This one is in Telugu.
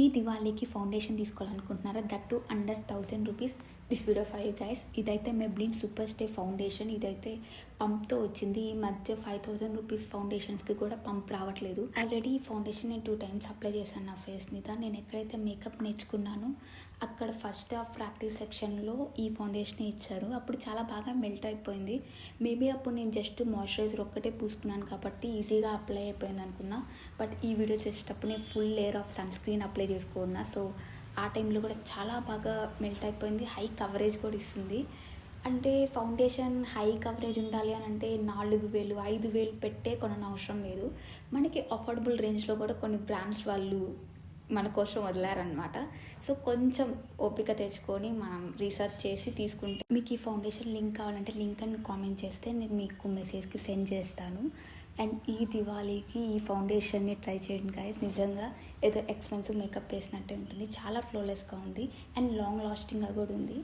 ఈ దివాళీకి ఫౌండేషన్ తీసుకోవాలనుకుంటున్నారా? That to under 1000 rupees. This video for you guys. ఇదైతే మెబ్లిన్ సూపర్ స్టే ఫౌండేషన్. ఇదైతే పంప్తో వచ్చింది. ఈ మధ్య 5000 రూపీస్ ఫౌండేషన్స్కి కూడా పంప్ రావట్లేదు. ఆల్రెడీ ఈ ఫౌండేషన్ నేను 2 times అప్లై చేశాను నా ఫేస్ మీద. నేను ఎక్కడైతే మేకప్ నేర్చుకున్నానో అక్కడ ఫస్ట్ హాఫ్ ప్రాక్టీస్ సెక్షన్లో ఈ ఫౌండేషన్ ఇచ్చారు. అప్పుడు చాలా బాగా మెల్ట్ అయిపోయింది. మేబీ అప్పుడు నేను జస్ట్ మాయిశ్చరైజర్ ఒక్కటే పూసుకున్నాను కాబట్టి ఈజీగా అప్లై అయిపోయింది అనుకున్నా. బట్ ఈ వీడియో చేసేటప్పుడు నేను full layer of sunscreen apply చేసుకున్నా. సో ఆ టైంలో కూడా చాలా బాగా మెల్ట్ అయిపోయింది. హై కవరేజ్ కూడా ఇస్తుంది. అంటే ఫౌండేషన్ హై కవరేజ్ ఉండాలి అని అంటే 4000 5000 పెట్టే కొనని అవసరం లేదు. మనకి అఫోర్డబుల్ రేంజ్లో కూడా కొన్ని బ్రాండ్స్ వాళ్ళు మన కోసం వదిలారనమాట. సో కొంచెం ఓపిక తెచ్చుకొని మనం రీసెర్చ్ చేసి తీసుకుంటే, మీకు ఈ ఫౌండేషన్ లింక్ కావాలంటే లింక్ అని కామెంట్ చేస్తే నేను మీకు మెసేజ్కి సెండ్ చేస్తాను. అండ్ ఈ దివాళీకి ఈ ఫౌండేషన్ని ట్రై చేయండి గైస్. నిజంగా ఏదో ఎక్స్పెన్సివ్ మేకప్ వేసినట్టే ఉంటుంది. చాలా ఫ్లోలెస్గా ఉంది అండ్ లాంగ్ లాస్టింగ్గా కూడా ఉంది.